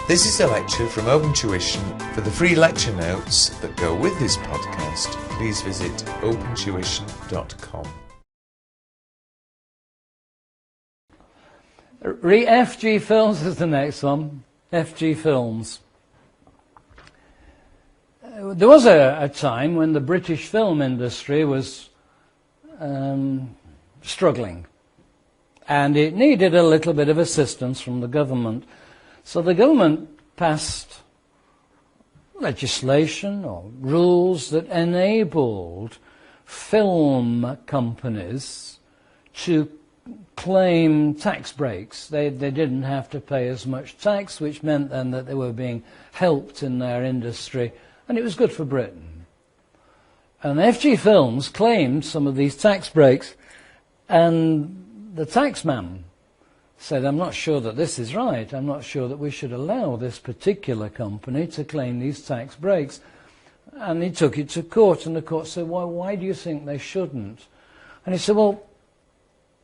This is a lecture from Open Tuition. For the free lecture notes that go with this podcast, please visit opentuition.com. FG Films is the next one. FG Films. There was a time when the British film industry was struggling, and it needed a little bit of assistance from the government. So the government passed legislation or rules that enabled film companies to claim tax breaks. They didn't have to pay as much tax, which meant then that they were being helped in their industry, and it was good for Britain. And FG Films claimed some of these tax breaks, and the taxman said, I'm not sure that this is right. I'm not sure that we should allow this particular company to claim these tax breaks. And he took it to court, and the court said, well, why do you think they shouldn't? And he said, well,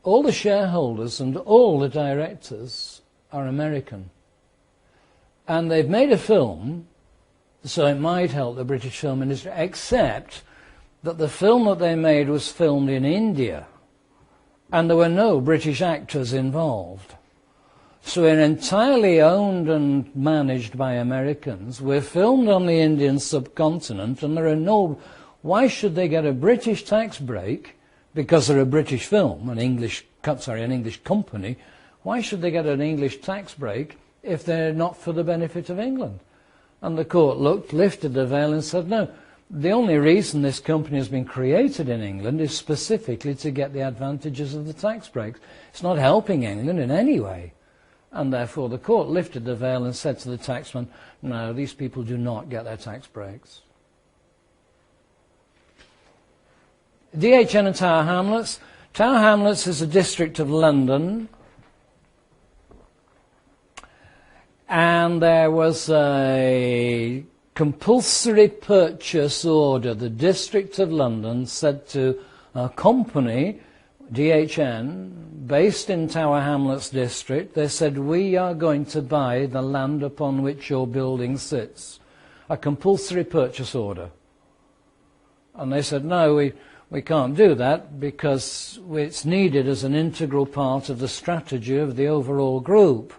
all the shareholders and all the directors are American. And they've made a film, so it might help the British film industry, except that the film that they made was filmed in India, and there were no British actors involved. So we're entirely owned and managed by Americans. We're filmed on the Indian subcontinent, and there are no... Why should they get a British tax break because they're a British film, an English company? Why should they get an English tax break if they're not for the benefit of England? And the court looked, lifted the veil and said, no, the only reason this company has been created in England is specifically to get the advantages of the tax breaks. It's not helping England in any way. And therefore the court lifted the veil and said to the taxman, no, these people do not get their tax breaks. DHN and Tower Hamlets. Tower Hamlets is a district of London. And there was a compulsory purchase order. The District of London said to a company, DHN, based in Tower Hamlets district, they said, we are going to buy the land upon which your building sits. A compulsory purchase order. And they said, no, we can't do that because it's needed as an integral part of the strategy of the overall group.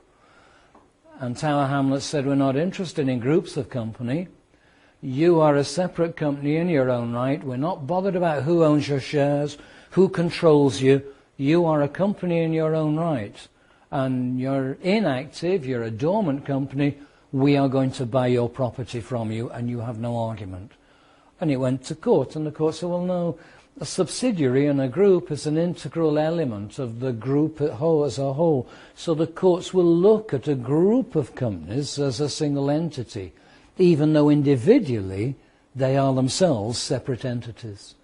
And Tower Hamlets said, we're not interested in groups of company. You are a separate company in your own right. We're not bothered about who owns your shares, who controls you. You are a company in your own right. And you're inactive, you're a dormant company. We are going to buy your property from you, and you have no argument. And it went to court, and the court said, well, no, a subsidiary in a group is an integral element of the group as a whole. So the courts will look at a group of companies as a single entity, even though individually they are themselves separate entities.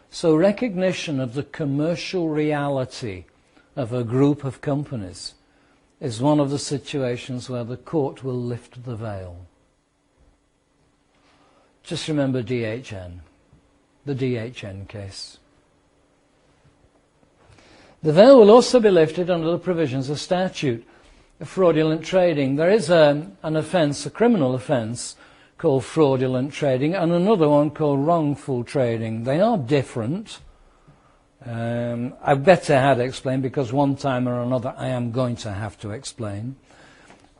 So recognition of the commercial reality of a group of companies is one of the situations where the court will lift the veil. Just remember DHN. The DHN case. The veil will also be lifted under the provisions of statute of fraudulent trading. There is an offence, a criminal offence, called fraudulent trading, and another one called wrongful trading. They are different. I better had explained, because one time or another I am going to have to explain.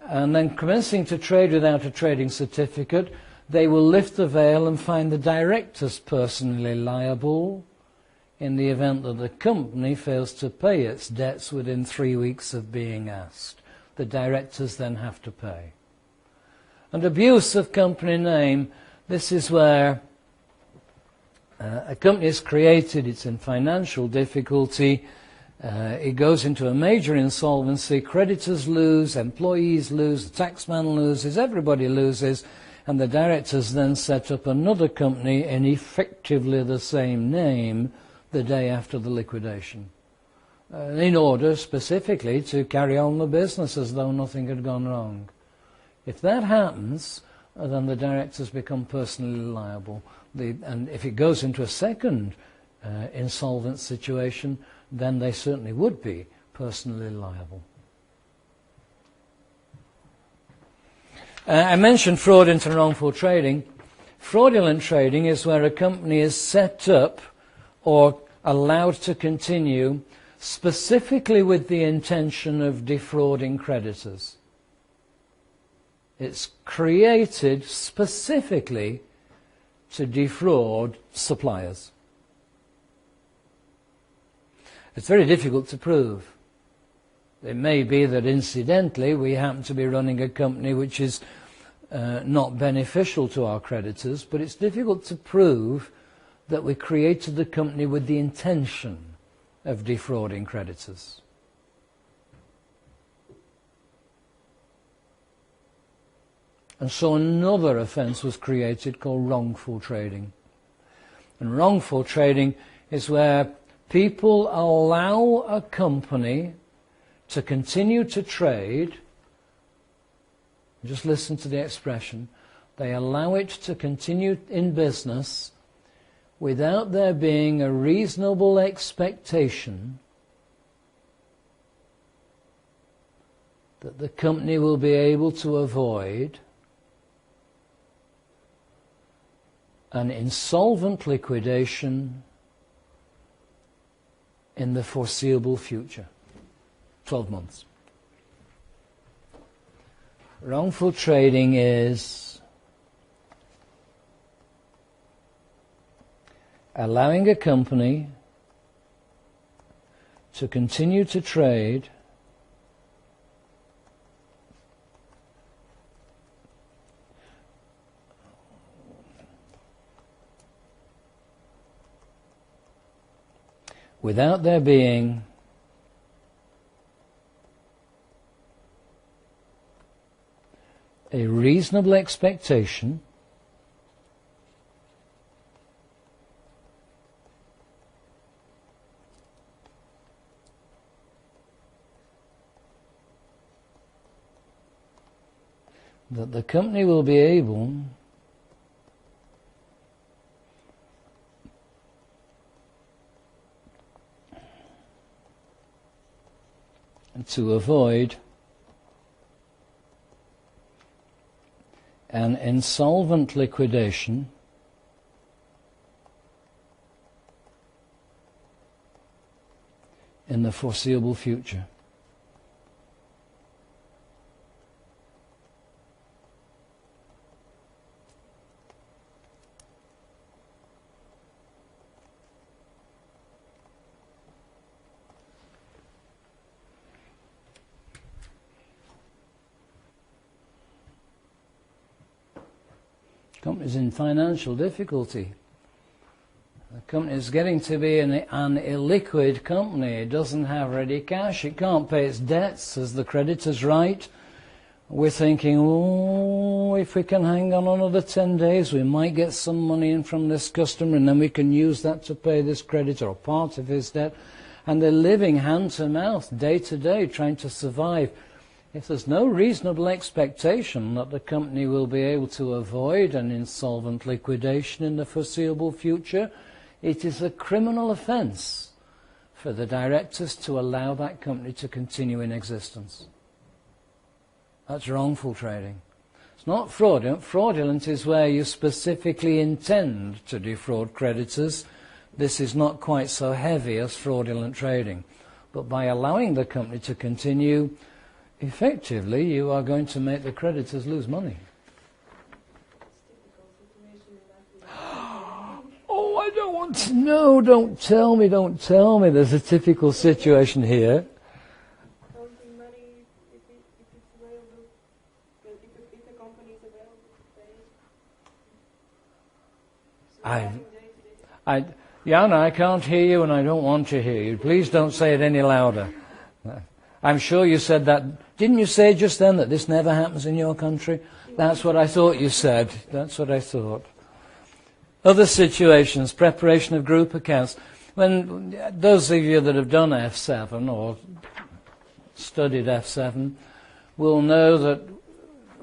And then commencing to trade without a trading certificate, they will lift the veil and find the directors personally liable in the event that the company fails to pay its debts within 3 weeks of being asked. The directors then have to pay. And abuse of company name, this is where a company is created, it's in financial difficulty, it goes into a major insolvency, creditors lose, employees lose, the taxman loses, everybody loses, and the directors then set up another company in effectively the same name the day after the liquidation, in order specifically to carry on the business as though nothing had gone wrong. If that happens, then the directors become personally liable. And if it goes into a second insolvent situation, then they certainly would be personally liable. I mentioned fraudulent and wrongful trading. Fraudulent trading is where a company is set up or allowed to continue specifically with the intention of defrauding creditors. It's created specifically to defraud suppliers. It's very difficult to prove. It may be that incidentally we happen to be running a company which is not beneficial to our creditors, but it's difficult to prove that we created the company with the intention of defrauding creditors. And so another offence was created called wrongful trading. And wrongful trading is where people allow a company to continue to trade. Just listen to the expression. They allow it to continue in business without there being a reasonable expectation that the company will be able to avoid an insolvent liquidation in the foreseeable future. 12 months. Wrongful trading is allowing a company to continue to trade without there being a reasonable expectation that the company will be able to avoid an insolvent liquidation in the foreseeable future. Company's in financial difficulty. The company is getting to be an illiquid company. It doesn't have ready cash. It can't pay its debts as the creditors write. We're thinking, oh, if we can hang on another 10 days, we might get some money in from this customer, and then we can use that to pay this creditor or part of his debt. And they're living hand to mouth, day to day, trying to survive. If there's no reasonable expectation that the company will be able to avoid an insolvent liquidation in the foreseeable future, it is a criminal offence for the directors to allow that company to continue in existence. That's wrongful trading. It's not fraudulent. Fraudulent is where you specifically intend to defraud creditors. This is not quite so heavy as fraudulent trading. But by allowing the company to continue, effectively, you are going to make the creditors lose money. Oh, I don't want to know. Don't tell me. There's a typical situation here. Jana, I can't hear you and I don't want to hear you. Please don't say it any louder. I'm sure you said that. Didn't you say just then that this never happens in your country? That's what I thought you said. That's what I thought. Other situations, preparation of group accounts. When those of you that have done F7 or studied F7 will know that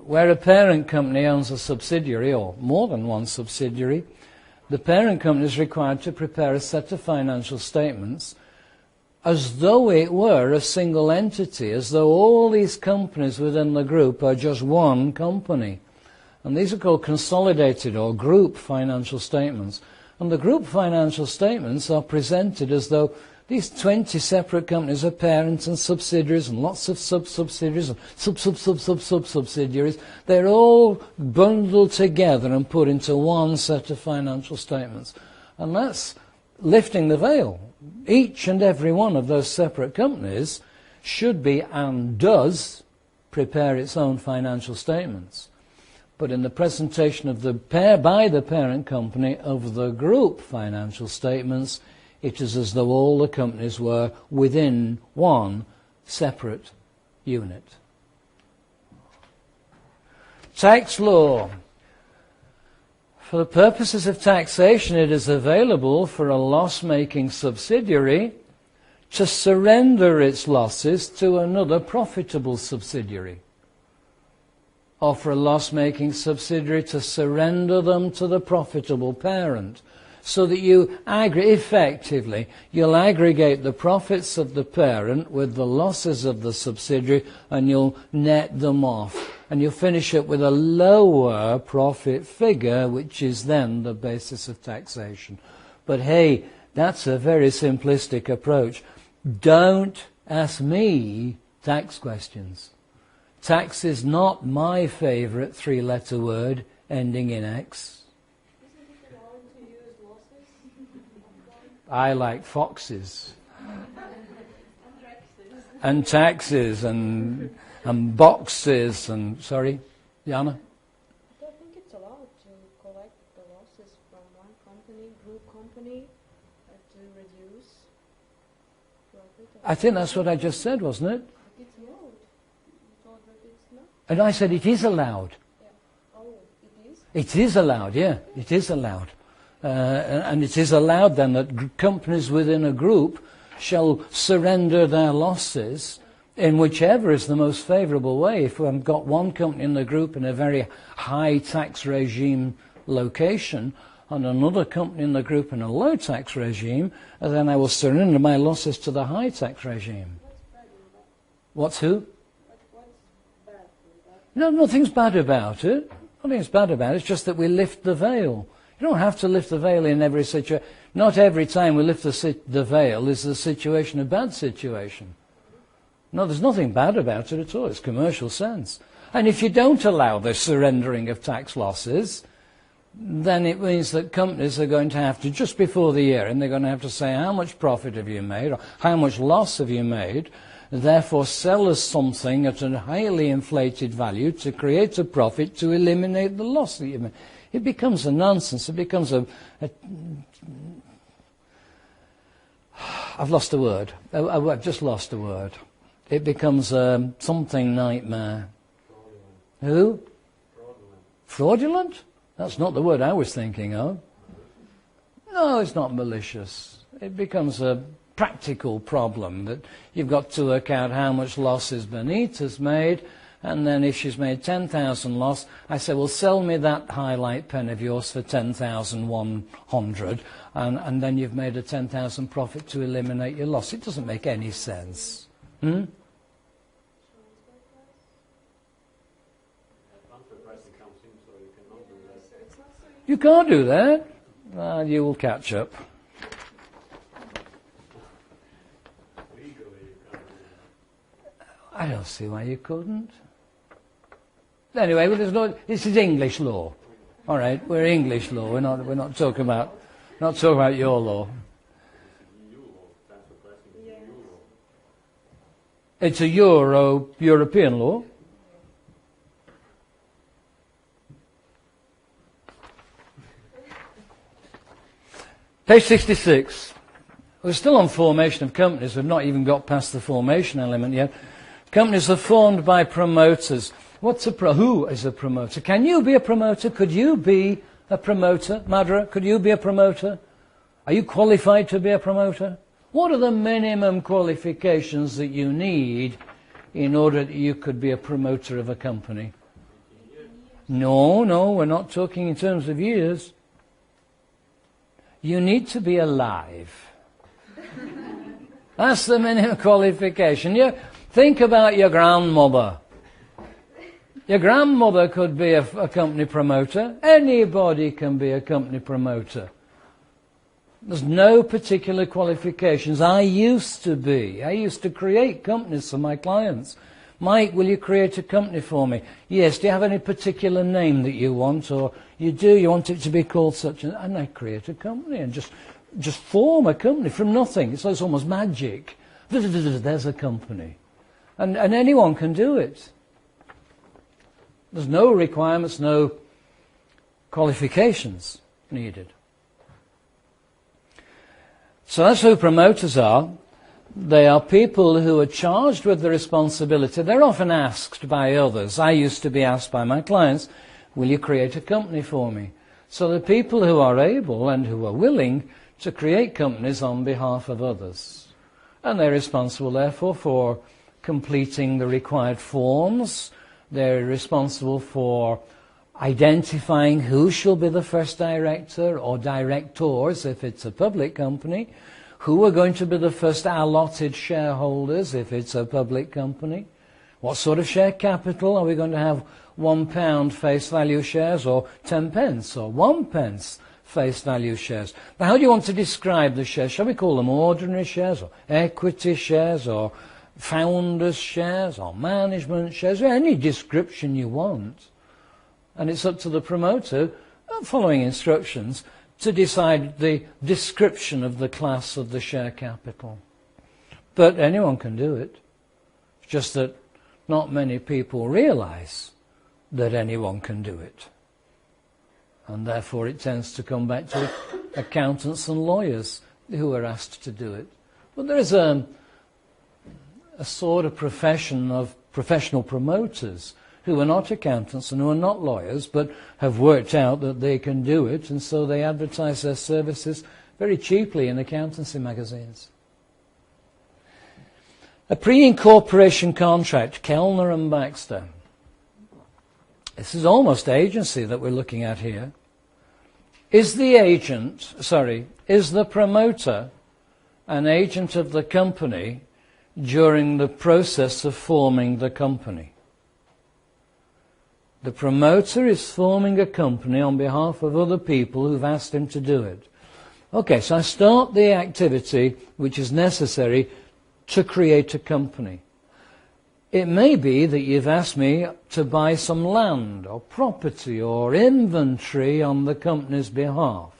where a parent company owns a subsidiary or more than one subsidiary, the parent company is required to prepare a set of financial statements as though it were a single entity, as though all these companies within the group are just one company. And these are called consolidated or group financial statements. And the group financial statements are presented as though these 20 separate companies are parents and subsidiaries and lots of sub-subsidiaries and sub-sub-sub-sub-sub-subsidiaries. They're all bundled together and put into one set of financial statements. And that's lifting the veil. Each and every one of those separate companies should be and does prepare its own financial statements. But in the presentation of by the parent company of the group financial statements, it is as though all the companies were within one separate unit. Tax law. For the purposes of taxation, it is available for a loss-making subsidiary to surrender its losses to another profitable subsidiary, or for a loss-making subsidiary to surrender them to the profitable parent, so that you effectively, you'll aggregate the profits of the parent with the losses of the subsidiary, and you'll net them off. And you'll finish up with a lower profit figure, which is then the basis of taxation. But hey, that's a very simplistic approach. Don't ask me tax questions. Tax is not my favourite three-letter word ending in X. Isn't it allowed to use losses? I like foxes. And taxes and boxes and... Sorry, Jana? I don't think it's allowed to collect the losses from one company, group company, to reduce profit. I think that's what I just said, wasn't it? But it's allowed. You thought that it's not? And I said it is allowed. Yeah. Oh, it is? It is allowed, yeah. It is allowed. And it is allowed then that companies within a group shall surrender their losses in whichever is the most favourable way. If we've got one company in the group in a very high tax regime location and another company in the group in a low tax regime, then I will surrender my losses to the high tax regime. What's who? What's bad with that? No, nothing's bad about it. Nothing's bad about it. It's just that we lift the veil. You don't have to lift the veil in every situation. Not every time we lift the veil is the situation a bad situation. No, there's nothing bad about it at all. It's commercial sense. And if you don't allow the surrendering of tax losses, then it means that companies are going to have to, just before the year, and they're going to have to say how much profit have you made or how much loss have you made, therefore sell us something at a highly inflated value to create a profit to eliminate the loss that you made. It becomes a nonsense. It becomes I've lost a word. I've just lost a word. It becomes something nightmare. Fraudulent. Who? Fraudulent. Fraudulent? That's not the word I was thinking of. No, it's not malicious. It becomes a practical problem that you've got to work out how much losses Benita's made, and then if she's made 10,000 loss, I say, well, sell me that highlight pen of yours for 10,100, and then you've made a 10,000 profit to eliminate your loss. It doesn't make any sense. Transfer pricing comes in, so you cannot do that. You can't do that. You will catch up. Legally, you can't do that. I don't see why you couldn't. Anyway, well, this is English law. All right, we're English law. We're not talking about your law. EU law, transfer pricing is EU law. It's a European law. Page 66. We're still on formation of companies. We've not even got past the formation element yet. Companies are formed by promoters. Who is a promoter? Can you be a promoter? Could you be a promoter? Madra, could you be a promoter? Are you qualified to be a promoter? What are the minimum qualifications that you need in order that you could be a promoter of a company? No, we're not talking in terms of years. You need to be alive. That's the minimum qualification. You think about your grandmother. Your grandmother could be a company promoter. Anybody can be a company promoter. There's no particular qualifications. I used to create companies for my clients. Mike, will you create a company for me? Yes. Do you have any particular name that you want? Or you want it to be called such and I create a company and just form a company from nothing. It's almost magic. There's a company. And anyone can do it. There's no requirements, no qualifications needed. So that's who promoters are. They are people who are charged with the responsibility. They're often asked by others. I used to be asked by my clients, will you create a company for me? So the people who are able and who are willing to create companies on behalf of others. And they're responsible, therefore, for completing the required forms. They're responsible for identifying who shall be the first director or directors if it's a public company, who are going to be the first allotted shareholders if it's a public company, what sort of share capital, are we going to have £1 face value shares or 10 pence or 1 pence face value shares. Now how do you want to describe the shares? Shall we call them ordinary shares or equity shares or founders shares or management shares? Any description you want. And it's up to the promoter, following instructions, to decide the description of the class of the share capital. But anyone can do it. It's just that not many people realize that anyone can do it. And therefore it tends to come back to accountants and lawyers who are asked to do it. But there is a sort of profession of professional promoters who are not accountants and who are not lawyers, but have worked out that they can do it, and so they advertise their services very cheaply in accountancy magazines. A pre-incorporation contract, Kellner and Baxter. This is almost agency that we're looking at here. Is the promoter an agent of the company during the process of forming the company? The promoter is forming a company on behalf of other people who've asked him to do it. Okay, so I start the activity which is necessary to create a company. It may be that you've asked me to buy some land or property or inventory on the company's behalf.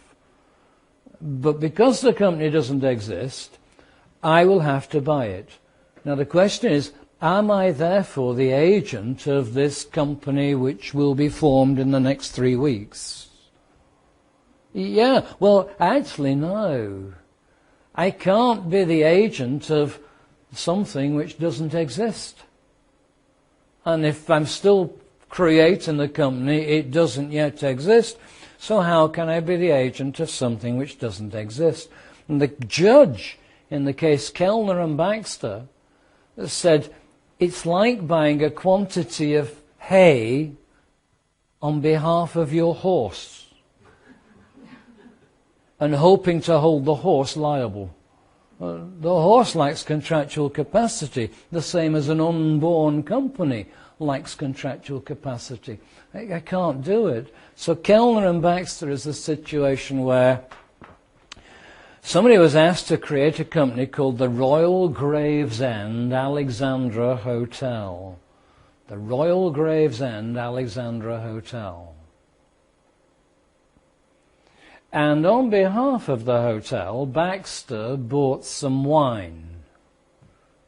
But because the company doesn't exist, I will have to buy it. Now the question is, am I therefore the agent of this company which will be formed in the next 3 weeks? Yeah, well, actually no. I can't be the agent of something which doesn't exist. And if I'm still creating the company, it doesn't yet exist. So how can I be the agent of something which doesn't exist? And the judge in the case Kellner and Baxter said, it's like buying a quantity of hay on behalf of your horse and hoping to hold the horse liable. The horse lacks contractual capacity, the same as an unborn company lacks contractual capacity. I can't do it. So Kellner and Baxter is a situation where somebody was asked to create a company called the Royal Gravesend Alexandra Hotel. The Royal Gravesend Alexandra Hotel. And on behalf of the hotel, Baxter bought some wine,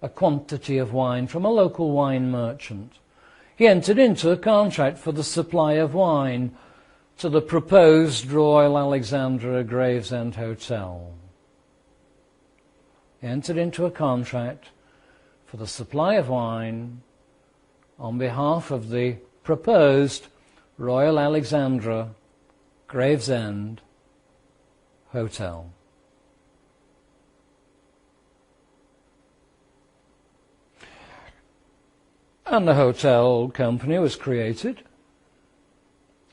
a quantity of wine from a local wine merchant. He entered into a contract for the supply of wine to the proposed Royal Alexandra Gravesend Hotel. He entered into a contract for the supply of wine on behalf of the proposed Royal Alexandra Gravesend Hotel. And the hotel company was created,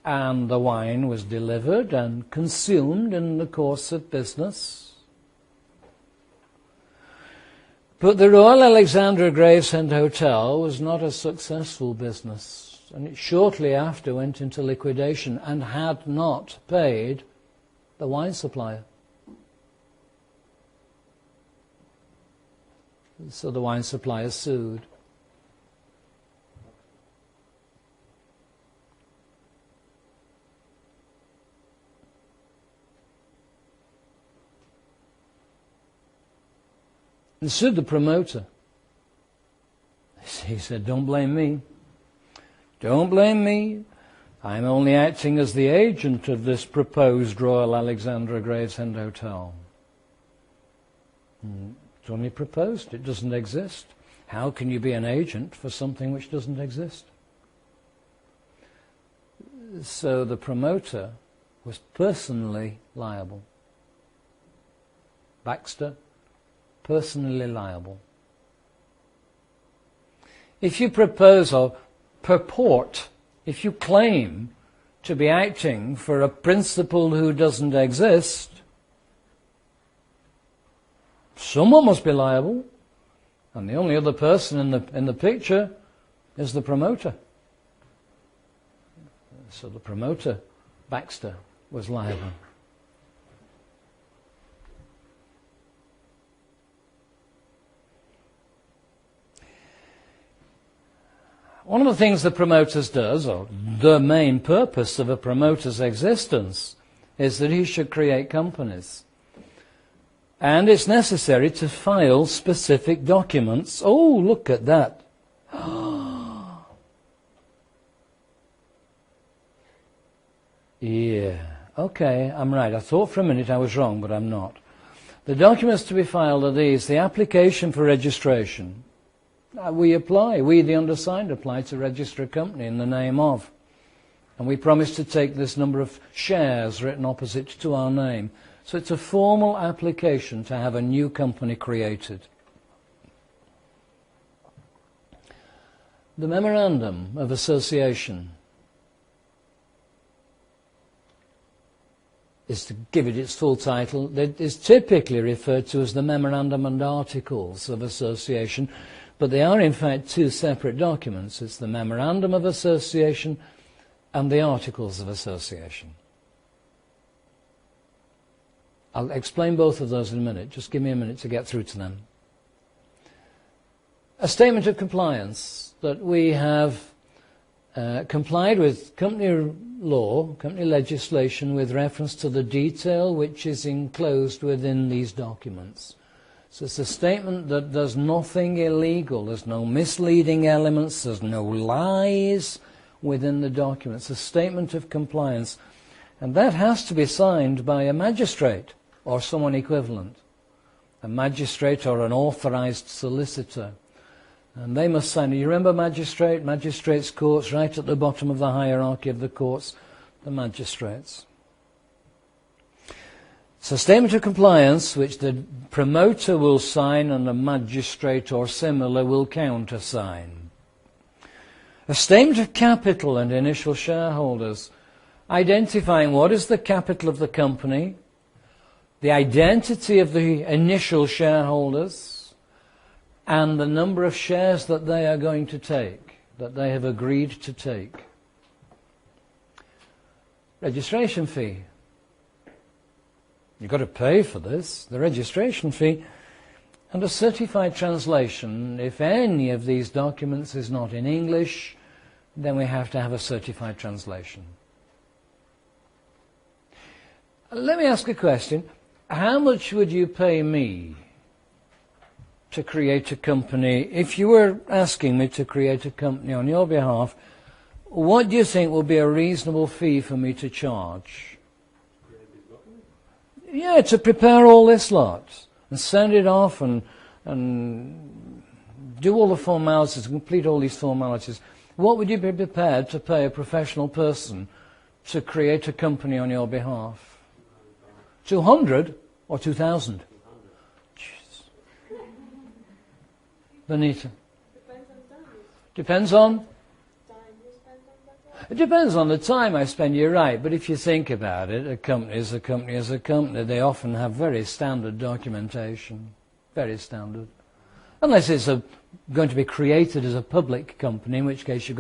and the wine was delivered and consumed in the course of business. But the Royal Alexandra Gravesend Hotel was not a successful business, and it shortly after went into liquidation and had not paid the wine supplier. So the wine supplier sued. And sued the promoter. He said, "Don't blame me. Don't blame me. I'm only acting as the agent of this proposed Royal Alexandra Gravesend Hotel." It's only proposed. It doesn't exist. How can you be an agent for something which doesn't exist? So the promoter was personally liable. Baxter, personally liable. If you propose or purport, if you claim to be acting for a principal who doesn't exist, someone must be liable, and the only other person in the picture is the promoter. So the promoter, Baxter, was liable. One of the things the promoter does, or the main purpose of a promoter's existence, is that he should create companies. And it's necessary to file specific documents. Oh, look at that. Yeah, okay, I'm right. I thought for a minute I was wrong, but I'm not. The documents to be filed are these: the application for registration. We the undersigned apply to register a company in the name of. And we promise to take this number of shares written opposite to our name. So it's a formal application to have a new company created. The Memorandum of Association is, to give it its full title, it is typically referred to as the Memorandum and Articles of Association, but they are in fact two separate documents. It's the Memorandum of Association and the Articles of Association. I'll explain both of those in a minute. Just give me a minute to get through to them. A statement of compliance that we have complied with company law, company legislation, with reference to the detail which is enclosed within these documents. So it's a statement that does nothing illegal. There's no misleading elements. There's no lies within the documents. A statement of compliance. And that has to be signed by a magistrate or someone equivalent. A magistrate or an authorized solicitor. And they must sign it. You remember magistrates' courts, right at the bottom of the hierarchy of the courts, the magistrates. It's a statement of compliance which the promoter will sign and a magistrate or similar will countersign. A statement of capital and initial shareholders, identifying what is the capital of the company, the identity of the initial shareholders, and the number of shares that they are going to take, that they have agreed to take. Registration fee. You've got to pay for this, the registration fee, and a certified translation. If any of these documents is not in English, then we have to have a certified translation. Let me ask a question. How much would you pay me to create a company? If you were asking me to create a company on your behalf, what do you think will be a reasonable fee for me to charge? Yeah, to prepare all this lot and send it off and do all the formalities, complete all these formalities. What would you be prepared to pay a professional person to create a company on your behalf? 200 or 2,000? Jeez. Benita? Depends on? It depends on the time I spend, you're right, but if you think about it, a company is a company is a company. They often have very standard documentation, very standard. Unless it's going to be created as a public company, in which case you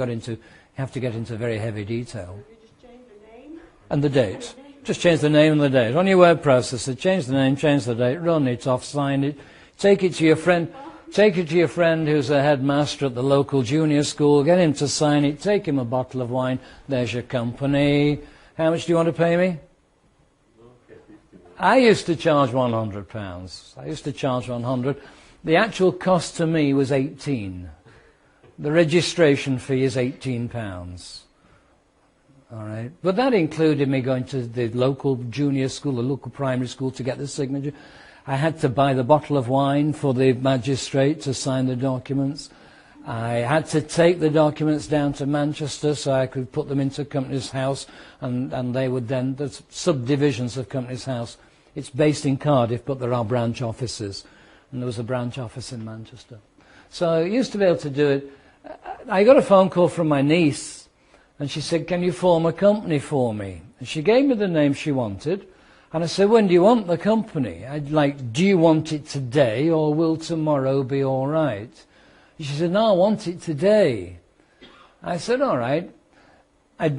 have to get into very heavy detail. You just change the name? And the date. Just change the name and the date. On your word processor, change the name, change the date, run it off, sign it, take it to your friend. Take it to your friend who's a headmaster at the local junior school, get him to sign it, take him a bottle of wine, there's your company. How much do you want to pay me? I used to charge £100. I used to charge 100. The actual cost to me was 18. The registration fee is £18. All right. But that included me going to the local junior school, the local primary school to get the signature. I had to buy the bottle of wine for the magistrate to sign the documents. I had to take the documents down to Manchester so I could put them into Company's House, and they would then, there's subdivisions of Company's House. It's based in Cardiff, but there are branch offices, and there was a branch office in Manchester. So I used to be able to do it. I got a phone call from my niece, and she said, can you form a company for me? And she gave me the name she wanted. And I said, when do you want the company? Do you want it today, or will tomorrow be all right? And she said, no, I want it today. I said, all right. I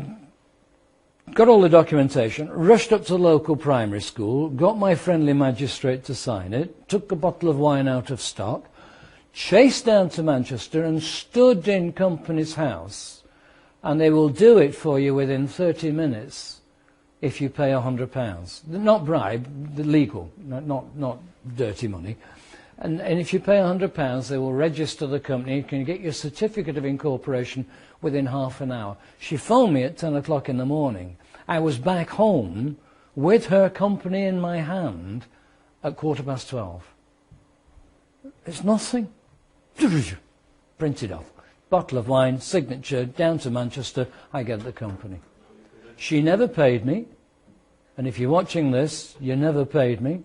got all the documentation, rushed up to the local primary school, got my friendly magistrate to sign it, took a bottle of wine out of stock, chased down to Manchester and stood in Company's House. And they will do it for you within 30 minutes. If you pay £100, not bribe, the legal, not dirty money, and if you pay £100, they will register the company. You can get your certificate of incorporation within half an hour. She phoned me at 10 o'clock in the morning. I was back home with her company in my hand at 12:15. It's nothing. Printed off. Bottle of wine, signature, down to Manchester. I get the company. She never paid me, and if you're watching this, you never paid me,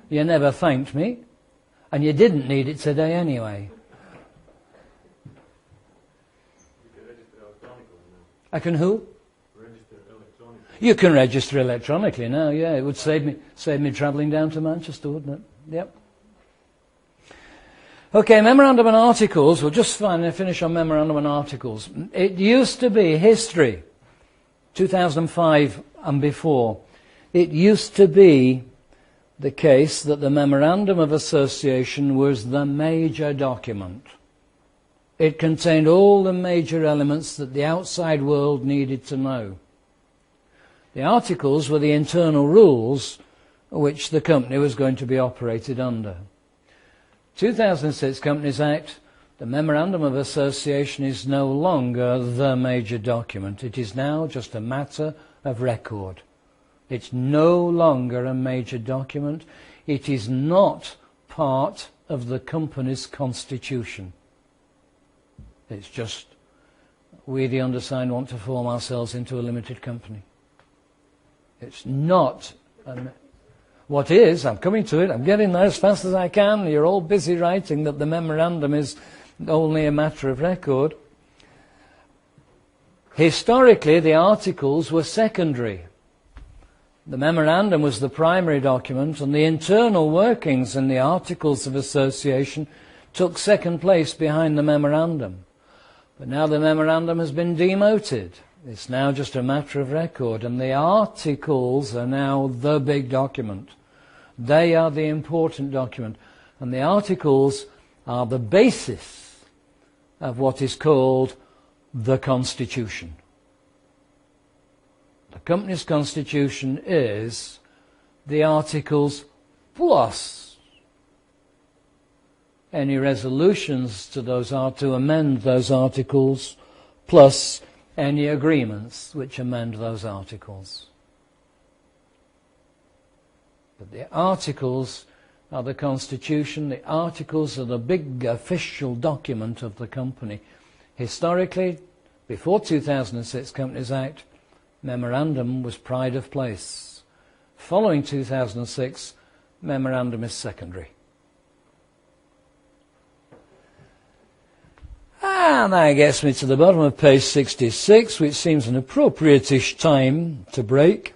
you never thanked me, and you didn't need it today anyway. You can register electronically now. I can who? Register electronically. You can register electronically now, yeah. It would save me travelling down to Manchester, wouldn't it? Yep. Okay, Memorandum and Articles. We'll just finally finish on Memorandum and Articles. It used to be history. 2005 and before, it used to be the case that the Memorandum of Association was the major document. It contained all the major elements that the outside world needed to know. The Articles were the internal rules which the company was going to be operated under. 2006 Companies Act, the Memorandum of Association is no longer the major document. It is now just a matter of record. It's no longer a major document. It is not part of the company's constitution. It's just, we the undersigned want to form ourselves into a limited company. It's not. What is, I'm coming to it, I'm getting there as fast as I can. You're all busy writing that the memorandum is only a matter of record. Historically, the articles were secondary. The memorandum was the primary document, and the internal workings in the Articles of Association took second place behind the memorandum. But now the memorandum has been demoted. It's now just a matter of record, and the articles are now the big document. They are the important document, and the articles are the basis of what is called the Constitution. The company's constitution is the articles plus any resolutions to to amend those articles, plus any agreements which amend those articles. But the articles are the constitution. The articles are the big official document of the company. Historically, before 2006 Companies Act, memorandum was pride of place. Following 2006, memorandum is secondary. And that gets me to the bottom of page 66, which seems an appropriate-ish time to break.